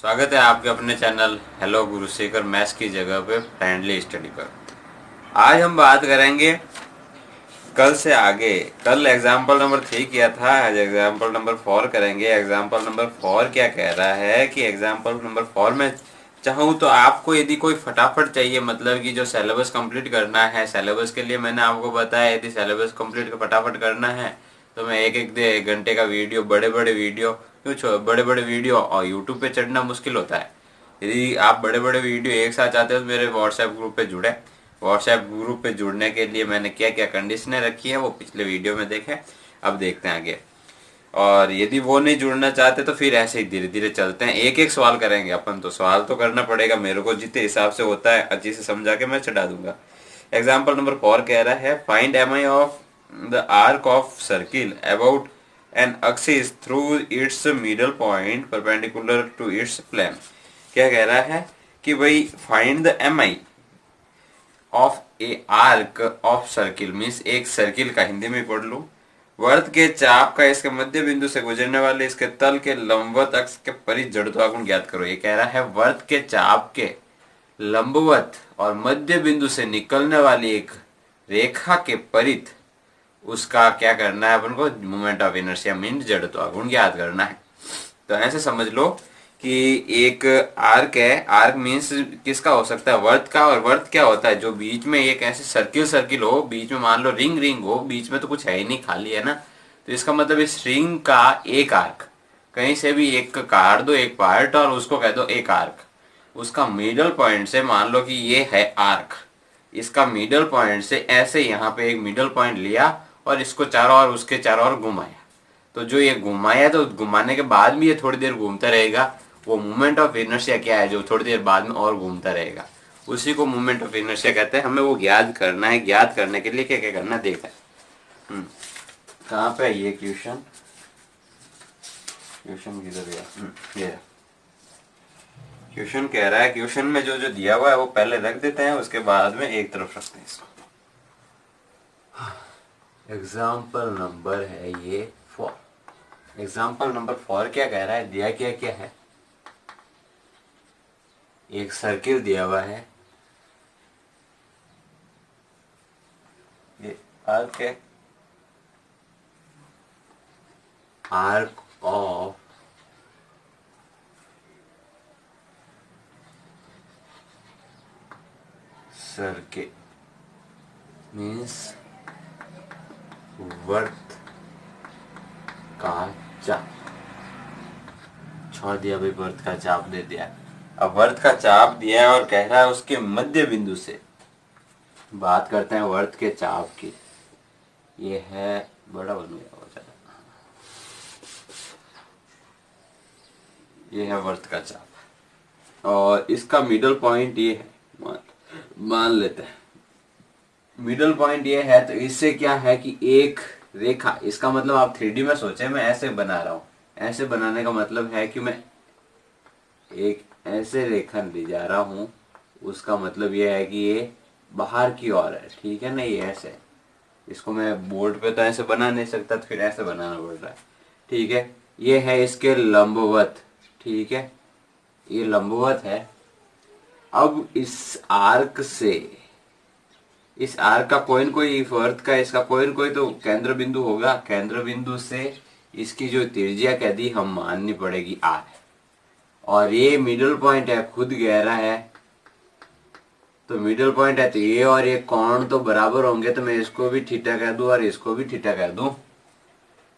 स्वागत है आपके अपने चैनल हेलो गुरुशेखर मैथ्स की जगह पे फ्रेंडली स्टडी पर। आज हम बात करेंगे कल से आगे। कल एग्जाम्पल नंबर 3 किया था, आज एग्जाम्पल नंबर 4 करेंगे। एग्जाम्पल नंबर 4 क्या कह रहा है कि एग्जाम्पल नंबर 4 में चाहूँ तो आपको यदि कोई फटाफट चाहिए, मतलब कि जो सिलेबस कंप्लीट करना है, सिलेबस के लिए मैंने आपको बताया यदि सिलेबस कंप्लीट फटाफट करना है तो मैं एक घंटे का वीडियो, बड़े बड़े वीडियो क्यों, बड़े बड़े वीडियो और यूट्यूब पे चढ़ना मुश्किल होता है। यदि आप बड़े बड़े वीडियो एक साथ चाहते हो तो मेरे व्हाट्सएप ग्रुप पे जुड़े। व्हाट्सएप ग्रुप पे जुड़ने के लिए मैंने क्या क्या कंडीशनें रखी है वो पिछले वीडियो में देखें। अब देखते हैं आगे। और यदि वो नहीं जुड़ना चाहते तो फिर ऐसे ही धीरे धीरे चलते हैं, एक एक सवाल करेंगे अपन। तो सवाल तो करना पड़ेगा, मेरे को जितने हिसाब से होता है अच्छी से समझा के मैं चढ़ा दूंगा। एग्जाम्पल नंबर 4 कह रहा है find M I of the arc of circle about an axis through its middle point perpendicular to its plane. क्या कह रहा है कि भाई find the M I of a arc of circle, means एक सर्किल का हिंदी में पढ़ लू, वर्त के चाप का इसके मध्य बिंदु से गुजरने वाले इसके तल के लंबवत अक्ष के परित जड़त्वागुण ज्ञात करो। ये कह रहा है वर्त के चाप के लंबवत और मध्य बिंदु से निकलने वाली एक रेखा के परित उसका क्या करना है अपन को, मोमेंट ऑफ इनर्शिया मीन जड़त्वागुण ज्ञात करना है। तो ऐसे समझ लो कि एक आर्क है, आर्क मीन्स किसका हो सकता है, वर्त का। और वर्त क्या होता है, जो बीच में एक ऐसे सर्किल सर्किल हो, बीच में मान लो रिंग रिंग हो, बीच में तो कुछ है ही नहीं, खाली है ना। तो इसका मतलब इस रिंग का एक आर्क, कहीं से भी एक काट दो एक पार्ट और उसको कह दो एक आर्क। उसका मिडल पॉइंट से मान लो कि ये है आर्क, इसका मिडल पॉइंट से ऐसे यहाँ पे एक मिडल पॉइंट लिया और इसको चारों ओर, उसके चारों ओर घुमाया। तो जो ये घुमाया, तो घुमाने के बाद भी ये थोड़ी देर घूमता रहेगा। वो मूवमेंट ऑफ इनर्शिया क्या है, जो थोड़ी देर बाद में और घूमता रहेगा, उसी को मूवमेंट ऑफ इनर्शिया कहते हैं। हमें वो ज्ञात करना है। ज्ञात करने के लिए क्या क्या करना है देखा है। कहाँ पे है ये क्वेश्चन, क्वेश्चन किधर गया, ये क्वेश्चन कह रहा है, क्वेश्चन में जो जो दिया हुआ है वो पहले रख देते हैं, उसके बाद में एक तरफ रखते हैं इसको। एग्जाम्पल नंबर है ये 4। एग्जाम्पल नंबर 4 क्या कह रहा है, दिया क्या क्या है, एक सर्किल दिया हुआ है, ये आर्क है, आर्क ऑफ सर्किल मीन्स वर्त का चाप। छोड़ दिया भाई, वर्त का चाप दे दिया। अब वर्त का चाप दिया है और कह रहा है उसके मध्य बिंदु से, बात करते हैं वर्त के चाप की। ये है, बड़ा बन गया बहुत ज्यादा, ये है वर्त का चाप और इसका मिडल पॉइंट ये है, मान लेते हैं मिडल पॉइंट ये है। तो इससे क्या है कि एक रेखा, इसका मतलब आप 3D में सोचे, मैं ऐसे बना रहा हूं। ऐसे बनाने का मतलब है कि मैं एक ऐसे रेखा ले जा रहा हूं, उसका मतलब यह है कि ये बाहर की ओर है, ठीक है ना। ये ऐसे, इसको मैं बोर्ड पे तो ऐसे बना नहीं सकता, तो फिर ऐसे बनाना पड़ रहा है, ठीक है। ये है इसके लंबवत, ठीक है, ये लंबवत है। अब इस आर्क से, इस आर्क का कोई न कोई, वर्त का इसका कोई न कोई तो केंद्र बिंदु होगा। केंद्र बिंदु से इसकी जो त्रिज्या कह दी हम माननी पड़ेगी आर, और ये मिडल पॉइंट है, खुद गहरा है। तो मिडल पॉइंट है तो ये और ये कोण तो बराबर होंगे, तो मैं इसको भी थीटा कह दूं और इसको भी थीटा कह दूं,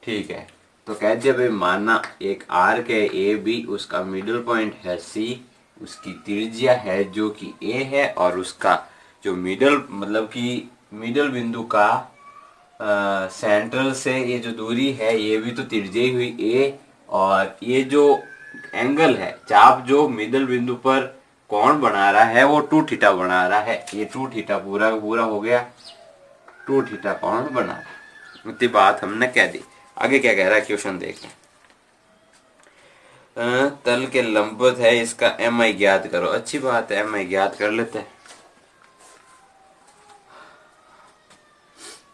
ठीक है। तो कह दिया भाई, मानना एक आर्क है ए बी, उसका मिडल पॉइंट है सी, उसकी त्रिज्या है जो कि ए है, और उसका जो मिडल मतलब कि मिडल बिंदु का सेंट्रल से ये जो दूरी है ये भी तो त्रिज्या ही हुई ए। और ये जो एंगल है, चाप जो मिडल बिंदु पर कोण बना रहा है वो 2 थीटा बना रहा है। ये 2 थीटा पूरा पूरा हो गया, 2 थीटा कोण बना रहा है। इतनी बात हमने कह दी। आगे क्या कह रहा है क्वेश्चन देखें। तल के लंबवत है, इसका एम आई ज्ञात करो। अच्छी बात है, एम आई ज्ञात कर लेते हैं।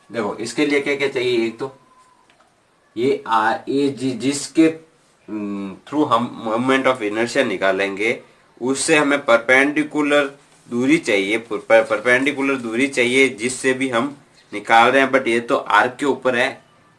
देखो इसके लिए क्या क्या चाहिए, एक तो ये जिसके थ्रू हम मोमेंट ऑफ इनर्शिया निकालेंगे, उससे हमें परपेंडिकुलर दूरी चाहिए, परपेंडिकुलर दूरी चाहिए जिससे भी हम निकाल रहे हैं। बट ये तो आर्क के ऊपर है,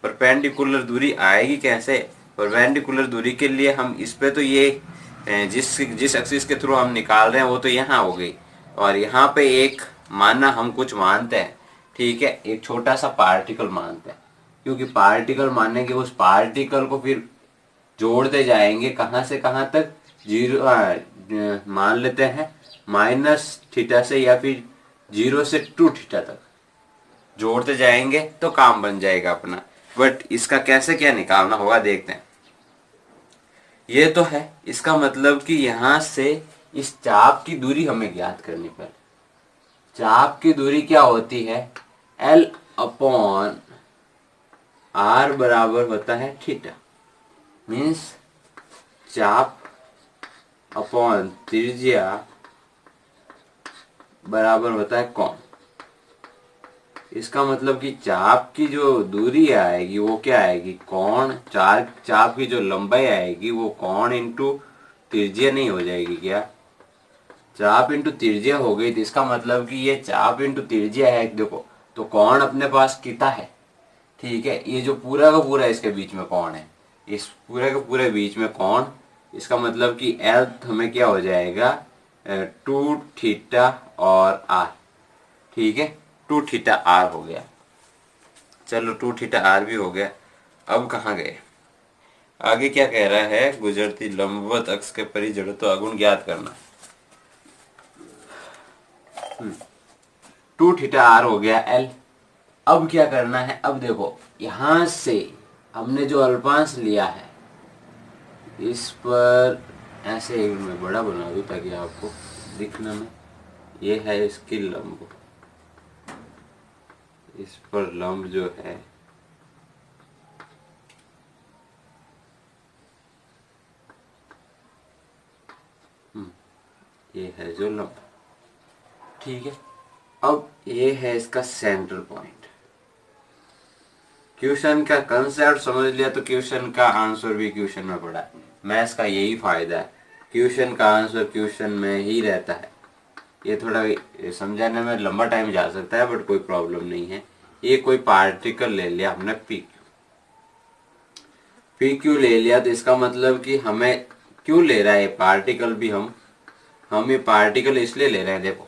परपेंडिकुलर दूरी आएगी कैसे? परपेंडिकुलर दूरी के लिए हम इस पे तो ये जिस जिस एक्सिस के थ्रू हम निकाल रहे हैं वो तो यहाँ हो गई, और यहाँ पे एक मानना हम कुछ मानते हैं, ठीक है, एक छोटा सा पार्टिकल मानते हैं, क्योंकि पार्टिकल मानेंगे उस पार्टिकल को फिर जोड़ते जाएंगे कहाँ से कहाँ तक, मान लेते हैं माइनस थीटा से या फिर 0 से 2 थीटा तक जोड़ते जाएंगे तो काम बन जाएगा अपना। बट इसका कैसे क्या निकालना होगा देखते हैं। ये तो है, इसका मतलब कि यहां से इस चाप की दूरी हमें ज्ञात करनी पड़े। चाप की दूरी क्या होती है? L अपॉन R बराबर होता है थीटा, मीन्स चाप अपॉन त्रिज्या बराबर होता है कोण। इसका मतलब कि चाप की जो दूरी आएगी वो क्या आएगी? कोण। चाप की जो लंबाई आएगी वो कोण इंटू त्रिज्या नहीं हो जाएगी क्या? चाप इंटू त्रिज्या हो गई, तो इसका मतलब कि ये चाप इंटू त्रिज्या है। देखो तो कोण अपने पास कितना है, ठीक है, ये जो पूरा का पूरा इसके बीच में कोण है, इस पूरे के पूरे बीच में कोण, इसका मतलब कि L हमें क्या हो जाएगा? 2 थीटा और R, ठीक है, 2 थीटा R हो गया। चलो 2 थीटा R भी हो गया। अब कहाँ गए? आगे क्या कह रहा है? गुजरती लंबवत अक्ष के परिजड़ तो अगुण ज्ञात करना। 2 थीटा R हो गया L। अब क्या करना है? अब देखो यहां से हमने जो अल्पांश लिया है इस पर ऐसे एक मैं बड़ा बना दूं ताकि आपको दिखने में, ये है इसकी लंब, इस पर लंब जो है ये है जो लंब, ठीक है। अब ये है इसका सेंटर पॉइंट। क्वेश्चन का कंसेप्ट समझ लिया तो क्वेश्चन का आंसर भी क्वेश्चन में पड़ा है। मैथ्स का यही फायदा है, क्वेश्चन का आंसर क्वेश्चन में ही रहता है। ये थोड़ा समझाने में लंबा टाइम जा सकता है बट कोई प्रॉब्लम नहीं है। ये कोई पार्टिकल ले लिया हमने पी क्यू ले लिया, तो इसका मतलब कि हमें क्यों ले रहा है ये पार्टिकल भी, हम ये पार्टिकल इसलिए ले रहे हैं, देखो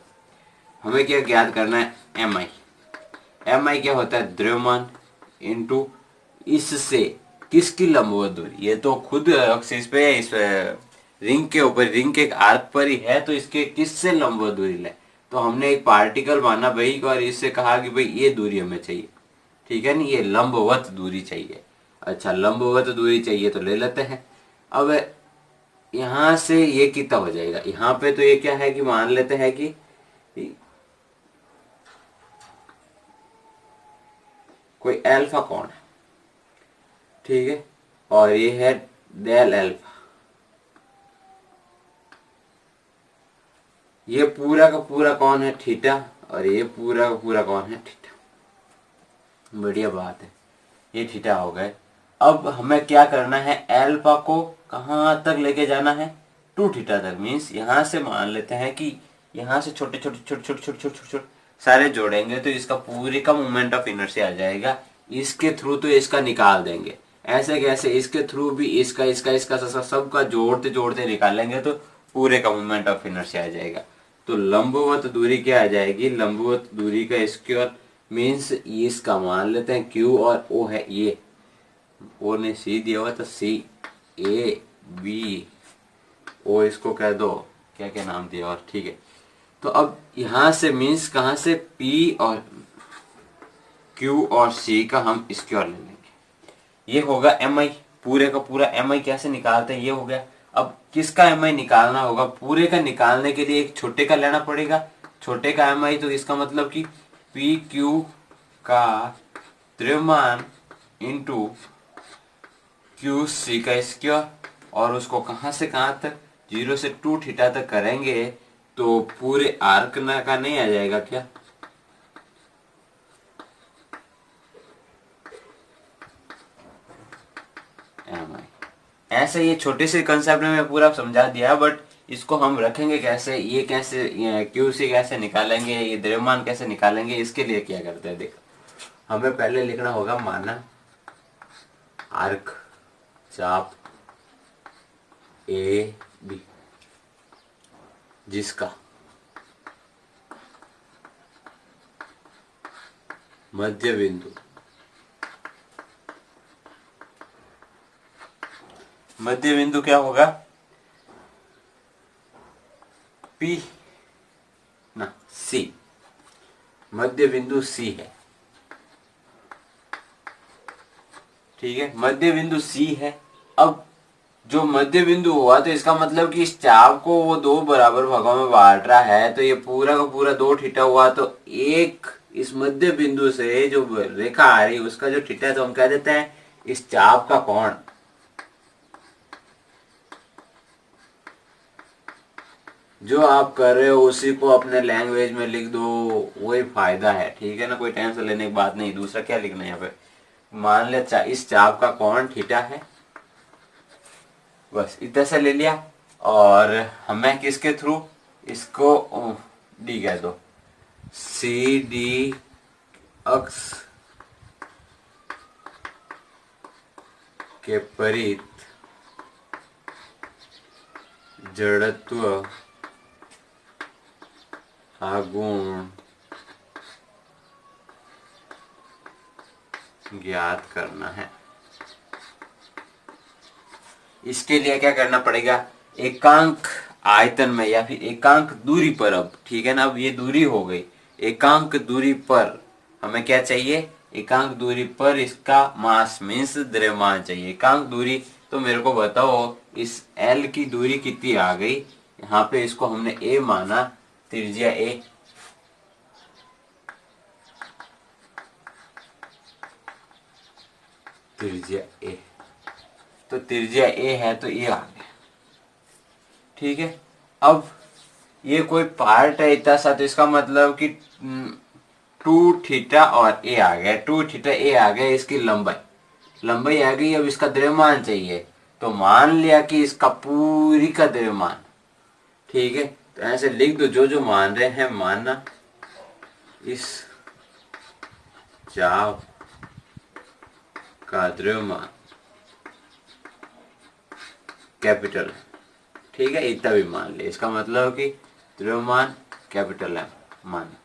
हमें क्या ज्ञात करना है? एम आई क्या होता है? द्रव्यमान इंटू इससे किसकी लंबवत दूरी। ये तो खुद एक्सिस पे इस रिंग के ऊपर, रिंग के एक आर्क पर ही है, तो इसके किससे लंबवत दूरी ले। तो हमने एक पार्टिकल माना भाई और इससे कहा कि भाई ये दूरी हमें चाहिए, ठीक है, नहीं ये लंबवत दूरी चाहिए। अच्छा लंबवत दूरी चाहिए तो ले लेते हैं। अब यहां से ये कितना हो जाएगा? यहाँ पे तो ये क्या है कि मान लेते हैं कि कोई अल्फा कोण है, ठीक है, और ये है डेल अल्फा। ये पूरा का पूरा कौन है? थीटा, और ये पूरा का पूरा कौन है? थीटा। बढ़िया बात है, ये थीटा हो गए। अब हमें क्या करना है? अल्फा को कहाँ तक लेके जाना है? 2 थीटा तक। मीन्स यहां से मान लेते हैं कि यहां से छोटे छोटे छोटे छोटे छोटे छोटे छोटे सारे जोड़ेंगे तो इसका पूरे का मोमेंट ऑफ इनर्शिया आ जाएगा। इसके थ्रू तो इसका निकाल देंगे, ऐसे कैसे? इसके थ्रू भी इसका इसका इसका सबका जोड़ते जोड़ते निकालेंगे तो पूरे का मोमेंट ऑफ इनर्शिया आ जाएगा। तो लंबवत दूरी क्या आ जाएगी? लंबवत दूरी का स्क्वायर, मीन्स इसका मान लेते हैं Q और O है, ये O ने C दिया हुआ तो C A B O इसको कह दो क्या क्या नाम दिया और, ठीक है। तो अब यहां से मीन्स कहां से? P और Q और C का हम स्क्वायर ले लेंगे, ये होगा MI। पूरे का पूरा MI कैसे निकालते हैं? ये हो गया। अब किसका MI निकालना होगा? पूरे का निकालने के लिए एक छोटे का लेना पड़ेगा, छोटे का MI। तो इसका मतलब कि PQ का द्रव्यमान इंटू QC का स्क्वायर, और उसको कहां से कहां तक? 0 से 2 थीटा तक करेंगे तो पूरे आर्क का नहीं आ जाएगा क्या? ऐसे ये छोटे से कंसेप्ट में मैं पूरा समझा दिया, बट इसको हम रखेंगे कैसे, ये कैसे क्यूसी कैसे निकालेंगे, ये द्रव्यमान कैसे निकालेंगे, इसके लिए क्या करते हैं देखो, हमें पहले लिखना होगा माना आर्क चाप ए बी जिसका मध्य बिंदु क्या होगा, पी ना सी, मध्य बिंदु सी है, ठीक है, मध्य बिंदु सी है। अब जो मध्य बिंदु हुआ तो इसका मतलब कि इस चाप को वो दो बराबर भागों में बांट रहा है, तो ये पूरा का पूरा 2 थीटा हुआ, तो एक इस मध्य बिंदु से जो रेखा आ रही है उसका जो थीटा है तो हम कह देते हैं इस चाप का कोण। जो आप कर रहे हो उसी को अपने लैंग्वेज में लिख दो, वही फायदा है, ठीक है ना, कोई टेंशन लेने की बात नहीं। दूसरा क्या लिखना है यहाँ पे, मान लिया इस चाप का कोण थीटा है, बस इतना से ले लिया। और हमें किसके थ्रू, इसको डी कह दो, सी डी अक्ष के परित जड़त्व गुण ज्ञात करना है। इसके लिए क्या करना पड़ेगा, एकांक आयतन में या फिर एकांक दूरी पर, अब ठीक है ना, अब ये दूरी हो गई, एकांक दूरी पर हमें क्या चाहिए, एकांक दूरी पर इसका मास मीन्स द्रव्यमान चाहिए। एकांक दूरी तो मेरे को बताओ इस एल की दूरी कितनी आ गई, यहाँ पे इसको हमने ए माना, त्रिज्या ए, त्रिज्या ए, तो त्रिज्या ए है तो ये आ गया, ठीक है। अब ये कोई पार्ट है इतना सा, तो इसका मतलब कि 2 थीटा और ए आ गया, 2 थीटा ए आ गया, इसकी लंबाई आ गई। अब इसका द्रव्यमान चाहिए, तो मान लिया कि इसका पूरी का द्रव्यमान, ठीक है, तो ऐसे लिख दो जो जो मान रहे हैं, मानना इस चाप का द्रव्यमान कैपिटल है, ठीक है, इतना भी मान ले, इसका मतलब कि द्रव्यमान कैपिटल है मान।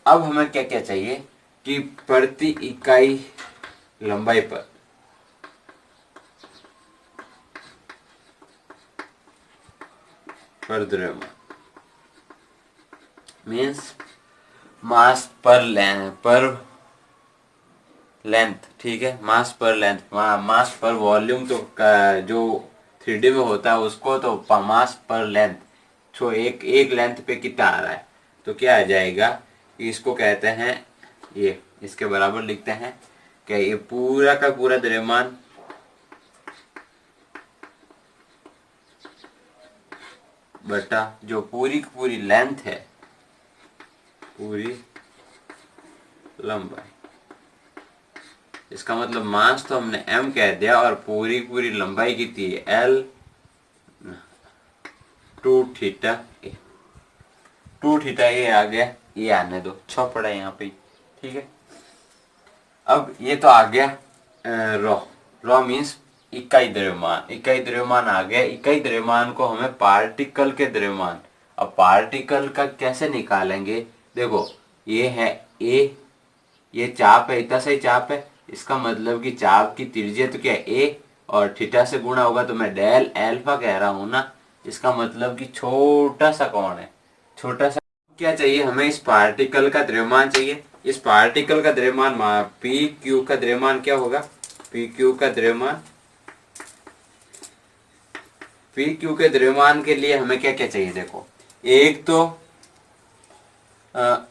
अब हमें क्या क्या चाहिए कि प्रति इकाई लंबाई पर द्रव्यमान मीन्स मास पर लेंथ, ठीक है, मास पर लेंथ, मास पर वॉल्यूम तो जो 3D में होता है उसको तो मास पर लेंथ, जो एक लेंथ पे कितना आ रहा है, तो क्या आ जाएगा, इसको कहते हैं, ये इसके बराबर लिखते हैं क्या, ये पूरा का पूरा द्रव्यमान बटा जो पूरी की पूरी लेंथ है, पूरी लंबाई, इसका मतलब मास तो हमने m कह दिया और पूरी पूरी लंबाई कितनी है l, 2 थीटा ए, 2 थीटा ए आ गया, ये आने दो, 6 पड़ा है यहाँ पे, ठीक है। अब ये तो आ गया रॉ मीन्स इकाई द्रव्यमान आ गया। इकाई द्रव्यमान को हमें पार्टिकल के द्रव्यमान, अब पार्टिकल का कैसे निकालेंगे, देखो ये है ए, ये चाप है, इतना सही चाप है, इसका मतलब कि चाप की त्रिज्या तो क्या है ए, और थीटा से गुणा होगा तो मैं डेल एल्फा कह रहा हूं ना, इसका मतलब कि छोटा सा कौन है, छोटा सा क्या चाहिए हमें, इस पार्टिकल का द्रव्यमान चाहिए। इस पार्टिकल का द्रव्यमान पी क्यू का द्रव्यमान क्या होगा, पी क्यू का द्रव्यमान, पी क्यू के द्रव्यमान के लिए हमें क्या क्या चाहिए, देखो एक तो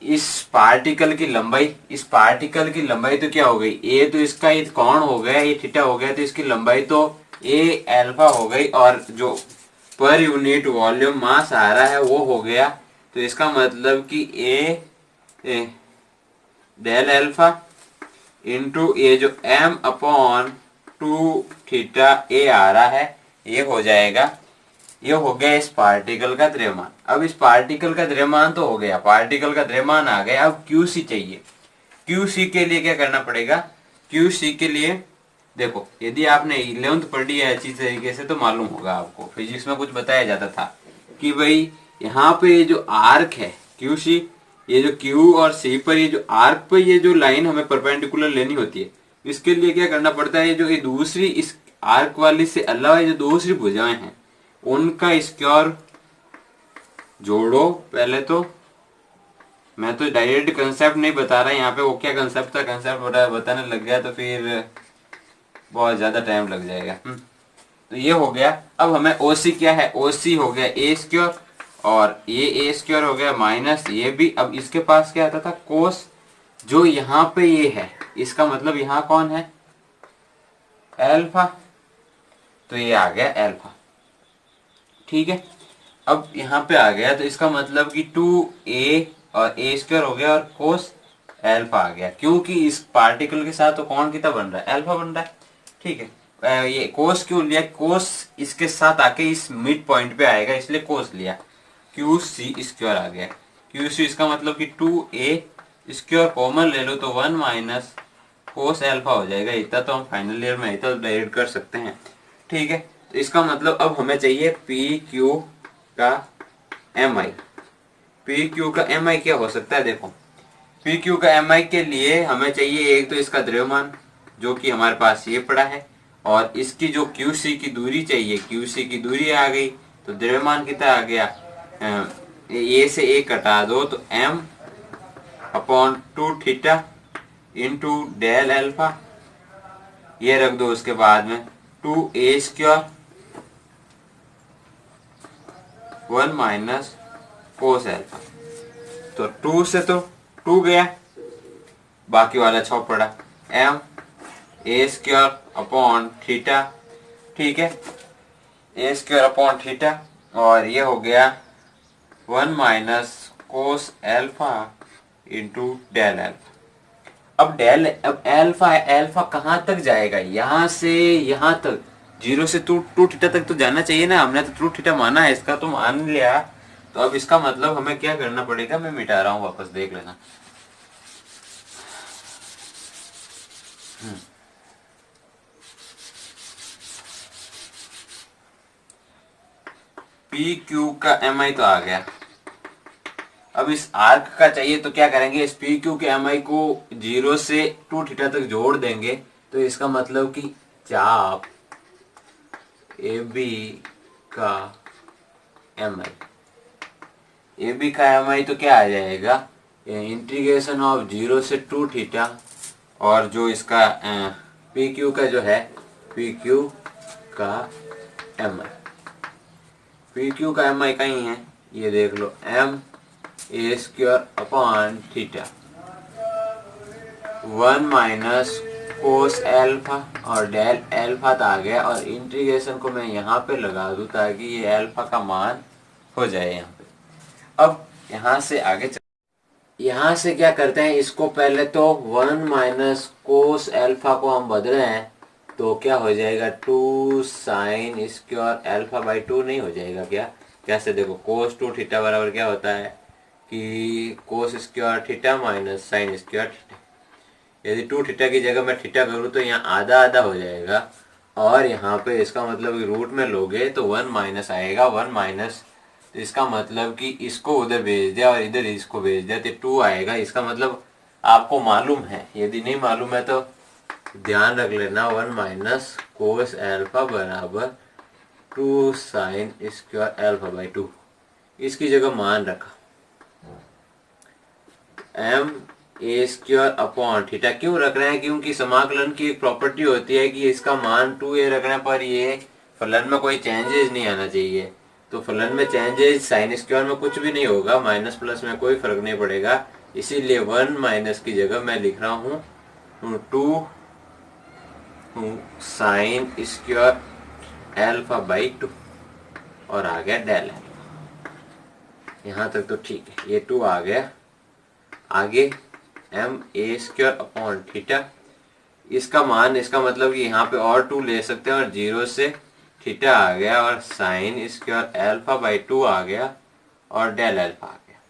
इस पार्टिकल की लंबाई, इस पार्टिकल की लंबाई तो क्या हो गई, ए तो इसका ये कौन हो गया, ये थीटा हो गया, तो इसकी लंबाई तो ए एल्फा हो गई, और जो पर यूनिट वॉल्यूम मास आ रहा है वो हो गया, तो इसका मतलब कि ए डेल एल्फा इंटू ये जो m अपॉन 2 थीटा ए आ रहा है, ये हो जाएगा, ये हो गया इस पार्टिकल का द्रव्यमान। अब इस पार्टिकल का द्रव्यमान तो हो गया, पार्टिकल का द्रव्यमान आ गया। अब QC चाहिए। QC के लिए क्या करना पड़ेगा? QC के लिए देखो, यदि आपने 11th पढ़ी है अच्छी तरीके से तो मालूम होगा आपको, फिजिक्स में कुछ बताया जाता था कि भाई यहाँ पे ये जो आर्क है QC, ये जो Q और C पर ये जो आर्क पर ये जो लाइन हमें परपेंडिकुलर लेनी होती है, इसके लिए क्या करना पड़ता है? जो ये दूसरी इस आर्क वाली से अलावा जो दूसरी भुजाएं हैं उनका स्क्वायर जोड़ो। पहले तो मैं तो डायरेक्ट कंसेप्ट नहीं बता रहा यहाँ पे, वो क्या कंसेप्ट था, कंसेप्ट बताने लग गया तो फिर बहुत ज्यादा टाइम लग जाएगा। तो ये हो गया। अब हमें OC क्या है? OC हो गया ए स्क्वायर, और ये ए स्क्वायर हो गया माइनस ये भी। अब इसके पास क्या आता था? कोस, जो यहाँ पे ये है, इसका मतलब यहाँ कौन है? एल्फा, तो ये आ गया एल्फा। ठीक है, अब यहाँ पे आ गया तो इसका मतलब कि 2a और ए स्क्वायर हो गया और कोस एल्फा आ गया, क्योंकि इस पार्टिकल के साथ तो कौन कितना बन रहा है? एल्फा बन रहा है। ठीक है, ये कोस क्यों लिया? कोस इसके साथ आके इस मिड पॉइंट पे आएगा, इसलिए कोस लिया। QC स्क्वायर आ गया। QC इसका मतलब कि 2a स्क्वायर कॉमन ले लो तो 1 माइनस कोस एल्फा हो जाएगा। इतना तो हम फाइनल ईयर में इतना तो डायरेक्ट कर सकते हैं। ठीक है, तो इसका मतलब अब हमें चाहिए PQ का MI। PQ का MI क्या हो सकता है? देखो, PQ का MI के लिए हमें चाहिए एक तो इसका द्रव्यमान जो कि हमारे पास ये पड़ा है, और इसकी जो QC की दूरी चाहिए, QC की दूरी आ गई तो द्रव्यमान कितना आ गया? ए से ए कटा दो तो m upon 2 theta into del alpha, ये रख दो। उसके बाद में 2a square 1 minus cos alpha, तो 2 से तो 2 गया, बाकी वाला 6 पड़ा, m a square upon theta. ठीक है, ए स्क्वायर अपॉन थीटा, और ये हो गया 1 minus cos alpha into del alpha. अब एल्फा है, एल्फा कहाँ तक जाएगा? यहाँ से यहाँ तक, 0 से 2 थीटा तक तो जाना चाहिए ना। हमने तो 2 थीटा माना है, इसका तो मान लिया। तो अब इसका मतलब हमें क्या करना पड़ेगा? मैं मिटा रहा हूँ, वापस देख लेना। PQ का MI तो आ गया। अब इस आर्क का चाहिए तो क्या करेंगे? इस PQ के MI को 0 से 2 थीटा तक जोड़ देंगे, तो इसका मतलब कि चाप AB का MI, AB का MI तो क्या आ जाएगा? इंटीग्रेशन ऑफ 0 से 2 थीटा, और जो इसका PQ का जो है PQ का MI, PQ का MI कहीं है, ये देख लो, m a square upon theta 1 minus cos alpha और डेल एल्फा आ गया, और इंटीग्रेशन को मैं यहाँ पे लगा दूं ताकि ये एल्फा का मान हो जाए यहाँ पे। अब यहाँ से आगे यहाँ से क्या करते हैं? इसको पहले तो 1 माइनस कोस एल्फा को हम बदले हैं, तो क्या हो जाएगा? 2 साइन स्क्वायर एल्फा बाई 2 नहीं हो जाएगा क्या? कैसे? देखो, कोस 2 थीटा बराबर क्या होता है कि cos square theta minus sine square theta. यदि 2 थीटा की जगह मैं थीटा करूँ तो यहाँ आधा आधा हो जाएगा, और यहाँ पे इसका मतलब रूट में लोगे तो 1 माइनस आएगा। 1 माइनस, तो इसका मतलब कि इसको उधर भेज दिया और इधर इसको भेज दिया तो 2 आएगा। इसका मतलब आपको मालूम है, यदि नहीं मालूम है तो ध्यान रख लेना। 1 माइनस कोस एल्फा बराबर 2 साइन स्क्वायर एल्फा बाई 2, इसकी जगह मान रखा m a square upon theta. क्यों रख रहे हैं? क्योंकि समाकलन की एक प्रॉपर्टी होती है कि इसका मान 2a रखने पर ये फलन में कोई चेंजेस नहीं आना चाहिए। तो फलन में चेंजेस साइन स्क्वायर में कुछ भी नहीं होगा, माइनस प्लस में कोई फर्क नहीं पड़ेगा, इसीलिए 1 माइनस की जगह मैं लिख रहा हूँ 2 साइन स्क्वायर एल्फा बाई 2, और आ गया डेल एल्फा। यहाँ तक तो ठीक है, ये 2 आ गया। आगे m a square upon theta इसका मान, इसका मतलब कि यहाँ पे और 2 ले सकते हैं और 0 से थीटा आ गया और साइन स्क्वायर अल्फा बाई 2 आ गया और डेल अल्फा आ गया।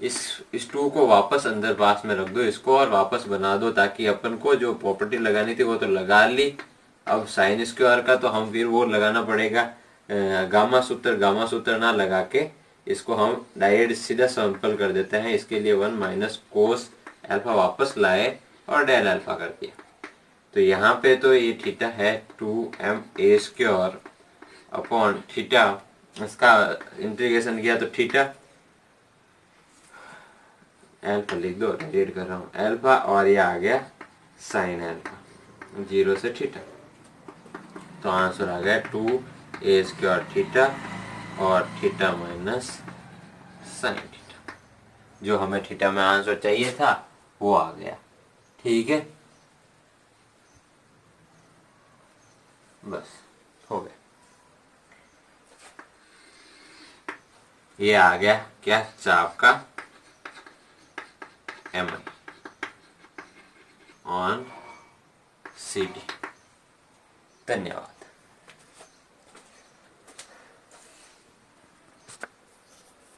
इस 2 को वापस अंदर पास में रख दो इसको और वापस बना दो, ताकि अपन को जो प्रॉपर्टी लगानी थी वो तो लगा ली। अब साइन स्क्वायर का तो हम फिर वो लगाना पड़ेगा गामा सूत्र ना लगा के इसको हम डायरेक्ट सीधा सिंपल कर देते हैं। इसके लिए 1 माइनस कोस अल्फा वापस लाए और डेल अल्फा कर दिया। तो यहाँ पे तो ये थीटा है 2m स्क्वायर अपॉन थीटा, इसका इंटीग्रेशन किया तो थीटा अल्फा लिख दो, रेड कर रहा हूँ अल्फा, और ये आ गया साइन अल्फा 0 से थीटा। तो आंसर आ गया 2a स्क्वायर थीटा और थीटा माइनस साइन थीटा। जो हमें थीटा में आंसर चाहिए था वो आ गया। ठीक है, बस हो गया। ये आ गया क्या, चाप का MI ऑन CD। धन्यवाद।